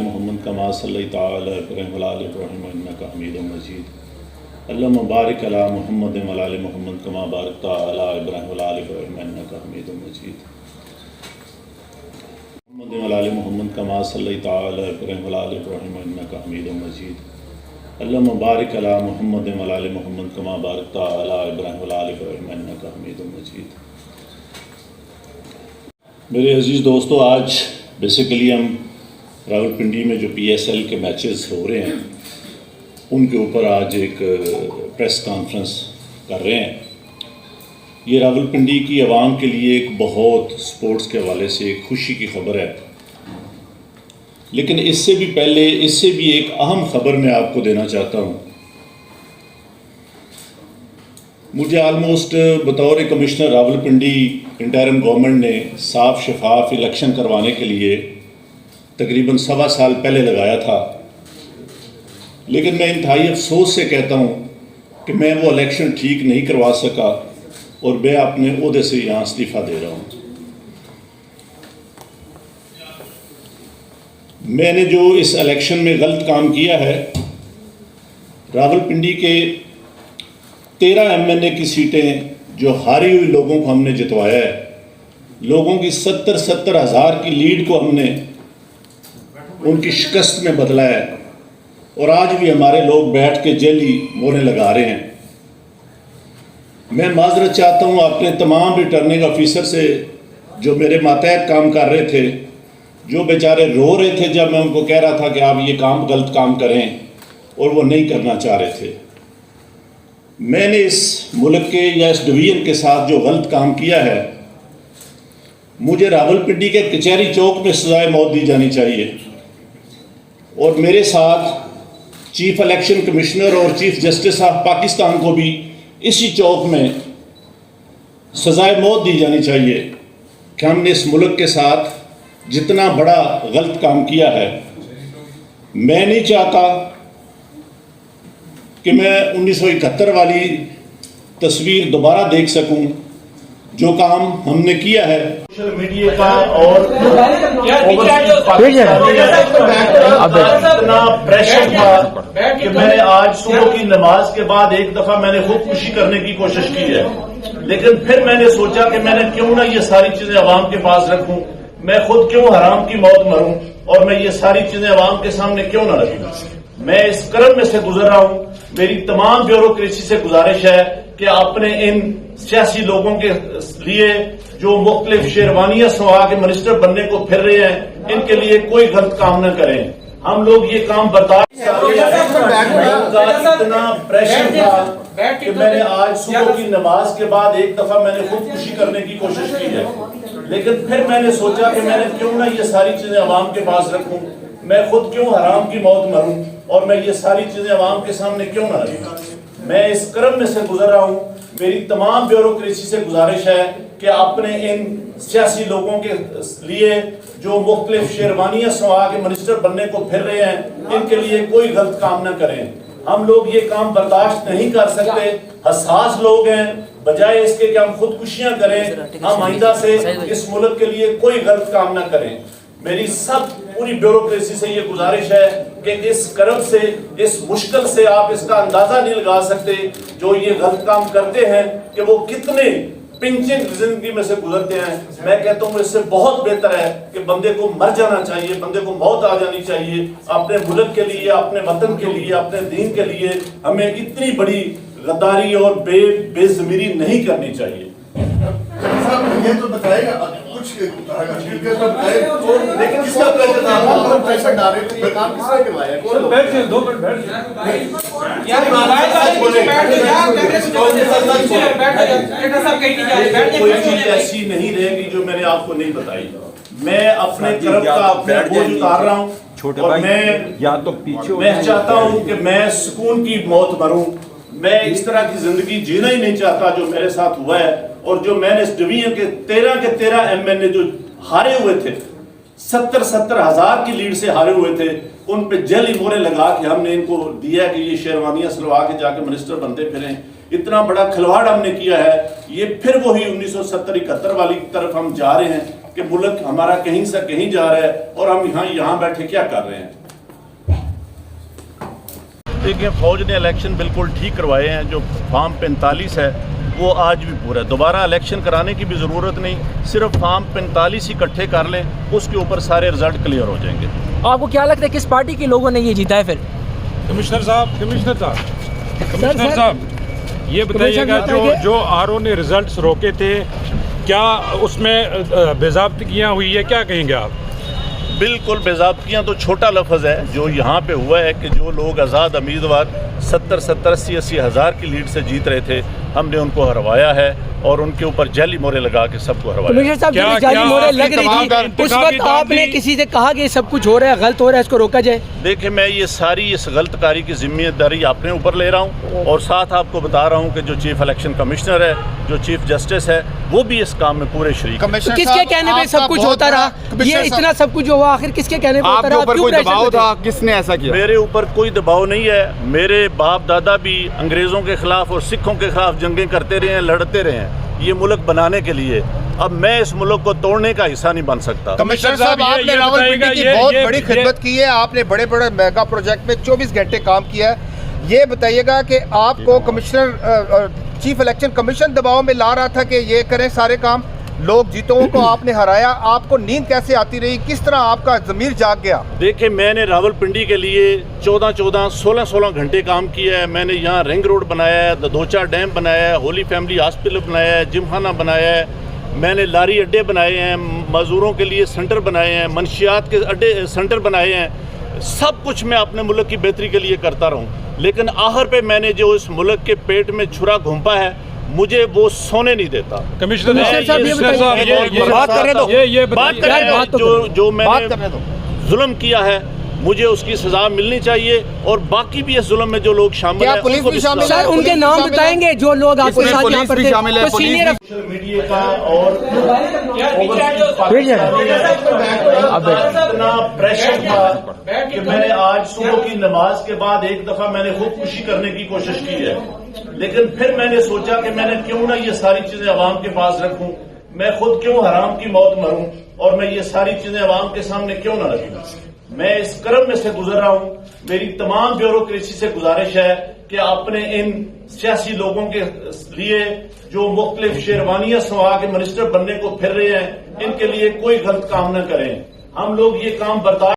محمد کما صلیت علی ابراہیم وعلی آل ابراہیم انک حمید مجید اللہم بارک علی محمد وعلی آل محمد کما بارکت علی ابراہیم وعلی آل ابراہیم انک حمید مجید محمد وعلی آل محمد کما صلیت علی ابراہیم وعلی آل ابراہیم انک حمید مجید اللہم بارک علی محمد وعلی آل محمد کما بارکت علی ابراہیم وعلی آل ابراہیم انک حمید مجید۔ میرے عزیز دوستو، آج بیسیکلی ہم راولپنڈی میں جو پی ایس ایل کے میچز ہو رہے ہیں ان کے اوپر آج ایک پریس کانفرنس کر رہے ہیں۔ یہ راولپنڈی کی عوام کے لیے ایک بہت سپورٹس کے حوالے سے ایک خوشی کی خبر ہے، لیکن اس سے بھی پہلے اس سے بھی ایک اہم خبر میں آپ کو دینا چاہتا ہوں۔ مجھے آلموسٹ بطور کمشنر راولپنڈی انٹرم گورنمنٹ نے صاف شفاف الیکشن کروانے کے لیے تقریباً 1.25 سال پہلے لگایا تھا، لیکن میں انتہائی افسوس سے کہتا ہوں کہ میں وہ الیکشن ٹھیک نہیں کروا سکا اور میں اپنے عہدے سے یہاں استعفیٰ دے رہا ہوں۔ میں نے جو اس الیکشن میں غلط کام کیا ہے، راولپنڈی کے 13 MNA کی سیٹیں جو ہاری ہوئی لوگوں کو ہم نے جتوایا ہے، لوگوں کی 70 ہزار کی لیڈ کو ہم نے ان کی شکست میں بدلا ہے، اور آج بھی ہمارے لوگ بیٹھ کے جیلی موریں لگا رہے ہیں۔ میں معذرت چاہتا ہوں اپنے تمام ریٹرننگ آفیسر سے جو میرے ماتحت کام کر رہے تھے، جو بیچارے رو رہے تھے جب میں ان کو کہہ رہا تھا کہ آپ یہ غلط کام کریں اور وہ نہیں کرنا چاہ رہے تھے۔ میں نے اس ملک کے یا اس ڈویژن کے ساتھ جو غلط کام کیا ہے، مجھے راولپنڈی کے کچہری چوک میں سزائے موت دی جانی چاہیے، اور میرے ساتھ چیف الیکشن کمشنر اور چیف جسٹس آف پاکستان کو بھی اسی چوک میں سزائے موت دی جانی چاہیے کہ ہم نے اس ملک کے ساتھ جتنا بڑا غلط کام کیا ہے۔ میں نہیں چاہتا کہ میں 1971 والی تصویر دوبارہ دیکھ سکوں۔ جو کام ہم نے کیا ہے سوشل میڈیا کا اور اتنا پریشر تھا کہ میں نے آج صبح کی نماز کے بعد ایک دفعہ میں نے خودکشی کرنے کی کوشش کی ہے، لیکن پھر میں نے سوچا کہ میں نے کیوں نہ یہ ساری چیزیں عوام کے پاس رکھوں، میں خود کیوں حرام کی موت مروں اور میں یہ ساری چیزیں عوام کے سامنے کیوں نہ رکھوں۔ میں اس کرم میں سے گزر رہا ہوں۔ میری تمام بیوروکریسی سے گزارش ہے کہ اپنے ان سیاسی لوگوں کے لیے جو مختلف شیروانیاں سوا کے منسٹر بننے کو پھر رہے ہیں، ان کے لیے کوئی غلط کام نہ کریں۔ ہم لوگ یہ کام برداشت اتنا پریشر تھا کہ میں نے آج صبح کی نماز کے بعد ایک دفعہ میں نے خودکشی کرنے کی کوشش کی ہے، لیکن پھر میں نے سوچا کہ میں نے کیوں نہ یہ ساری چیزیں عوام کے پاس رکھوں، میں خود کیوں حرام کی موت مروں اور میں یہ ساری چیزیں عوام کے سامنے کیوں نہ رکھوں۔ میں اس کرم میں سے گزر رہا ہوں۔ میری تمام بیوروکریسی سے گزارش ہے کہ اپنے ان سیاسی لوگوں کے لیے جو مختلف شیروانیاں سوا کے منسٹر بننے کو پھر رہے ہیں، ان کے لیے کوئی غلط کام نہ کریں۔ ہم لوگ یہ کام برداشت نہیں کر سکتے۔ حساس لوگ ہیں، بجائے اس کے کہ ہم خودکشیاں کریں، ہم آئندہ سے اس ملک کے لیے کوئی غلط کام نہ کریں۔ میری پوری بیوروکریسی سے یہ گزارش ہے کہ اس کرم سے، اس مشکل سے آپ اس کا اندازہ نہیں لگا سکتے جو یہ غلط کام کرتے ہیں کہ وہ کتنے پنچنگ زندگی میں سے گزرتے ہیں۔ میں کہتا ہوں اس سے بہت بہتر ہے کہ بندے کو مر جانا چاہیے، بندے کو موت آ جانی چاہیے۔ اپنے ملک کے لیے، اپنے وطن کے لیے، اپنے دین کے لیے ہمیں اتنی بڑی غداری اور بے ضمیری نہیں کرنی چاہیے۔ یہ تو بتائے گا کچھ لیکن اس کا پریشر ڈالے تو یہ کام کس نے کروایا ہے؟ کوئی چیز ایسی نہیں رہے گی جو میں نے آپ کو نہیں بتائی۔ میں اپنے طرف کا اپنے بوجھ اتار رہا ہوں، اور میں چاہتا ہوں کہ میں سکون کی موت مروں۔ میں اس طرح کی زندگی جینا ہی نہیں چاہتا جو میرے ساتھ ہوا ہے، اور جو میں نے اس ڈویژن کے 13 MNA جو ہارے ہوئے تھے، 70 ہزار کی لیڈ سے ہارے ہوئے تھے، ان پہ جیلی موریں لگا کے ہم نے ان کو دیا کہ یہ شیروانیاں سلوا کے جا کے منسٹر بنتے پھریں۔ اتنا بڑا کھلواڑ ہم نے کیا ہے۔ یہ پھر وہی 1970-71 والی طرف ہم جا رہے ہیں کہ ملک ہمارا کہیں سے کہیں جا رہا ہے اور ہم یہاں بیٹھے کیا کر رہے ہیں. دیکھیں فوج نے الیکشن بالکل ٹھیک کروائے ہیں. جو فارم 45 ہے وہ آج بھی پورا ہے. دوبارہ الیکشن کرانے کی بھی ضرورت نہیں, صرف فارم 45 اکٹھے کر لیں, اس کے اوپر سارے رزلٹ کلیئر ہو جائیں گے. آپ کو کیا لگتا ہے کس پارٹی کے لوگوں نے یہ جیتا ہے پھر؟ کمشنر صاحب یہ بتائیے گا جو آر او نے ریزلٹس روکے تھے, کیا اس میں بے ضابطگیاں ہوئی ہے, کیا کہیں گے آپ؟ بالکل بے ضابطگیاں تو چھوٹا لفظ ہے. جو یہاں پہ ہوا ہے کہ جو لوگ آزاد امیدوار 70-80 ہزار کی لیڈ سے جیت رہے تھے, ہم نے ان کو ہروایا ہے اور ان کے اوپر جعلی مورے لگا کے سب کو ہروایا. کمشنر صاحب جب جعلی مورے لگ رہی تھی اس وقت آپ نے کسی سے کہا کہ یہ سب کچھ ہو رہا ہے, غلط ہو رہا ہے, اس کو روکا جائے؟ دیکھیں میں یہ ساری اس غلط کاری کی ذمہ داری اپنے اوپر لے رہا ہوں اور ساتھ آپ کو بتا رہا ہوں کہ جو چیف الیکشن کمشنر ہے, جو چیف جسٹس ہے, وہ بھی اس کام میں پورے شریک ہیں. تو کس کے کہنے پہ سب کچھ ہوتا رہا؟ یہ اتنا سب کچھ ہوا آخر کس کے کہنے پہ ہوتا رہا؟ کوئی دباؤ تھا, کس نے ایسا کیا؟ میرے اوپر کوئی دباؤ نہیں ہے. میرے باپ دادا بھی انگریزوں کے خلاف اور سکھوں کے خلاف جنگیں کرتے رہے ہیں, لڑتے رہے ہیں یہ ملک بنانے کے لیے. اب میں اس ملک کو توڑنے کا حصہ نہیں بن سکتا. کمشنر صاحب آپ نے راولپنڈی کی بہت بڑی خدمت کی ہے, آپ نے بڑے بڑے میگا پروجیکٹ میں 24 گھنٹے کام کیا ہے. یہ بتائیے گا کہ آپ کو کمشنر چیف الیکشن کمیشن دباؤ میں لا رہا تھا کہ یہ کریں سارے کام, لوگ جیتوں کو آپ نے ہرایا, آپ کو نیند کیسے آتی رہی, کس طرح آپ کا ضمیر جاگ گیا؟ دیکھیں میں نے راولپنڈی کے لیے 16 گھنٹے کام کیا ہے. میں نے یہاں رنگ روڈ بنایا ہے, دوچا ڈیم بنایا ہے, ہولی فیملی ہاسپٹل بنایا ہے, جم خانہ بنایا ہے, میں نے لاری اڈے بنائے ہیں, مزدوروں کے لیے سینٹر بنائے ہیں, منشیات کے اڈے سینٹر بنائے ہیں. سب کچھ میں اپنے ملک کی بہتری کے لیے کرتا رہوں, لیکن آخر پہ میں نے جو اس ملک کے پیٹ میں چھرا گھونپا ہے مجھے وہ سونے نہیں دیتا. کمشنر صاحب جو میں نے ظلم کیا ہے مجھے اس کی سزا ملنی چاہیے, اور باقی بھی اس ظلم میں جو لوگ شامل ہیں پولیس بھی شامل ہے؟ سر ان کے نام بتائیں گے جو لوگ آپ کے ساتھ یہاں پر تھے؟ سوشل میڈیا کا اور اتنا پریشر تھا کہ میں نے آج صبح کی نماز کے بعد ایک دفعہ میں نے خودکشی کرنے کی کوشش کی ہے, لیکن پھر میں نے سوچا کہ میں نے کیوں نہ یہ ساری چیزیں عوام کے پاس رکھوں, میں خود کیوں حرام کی موت مروں اور میں یہ ساری چیزیں عوام کے سامنے کیوں نہ رکھوں. میں اس کرم میں سے گزر رہا ہوں. میری تمام بیوروکریسی سے گزارش ہے کہ اپنے ان سیاسی لوگوں کے لیے جو مختلف شیروانیاں سوا کے منسٹر بننے کو پھر رہے ہیں, ان کے لیے کوئی غلط کام نہ کریں. ہم لوگ یہ کام برداشت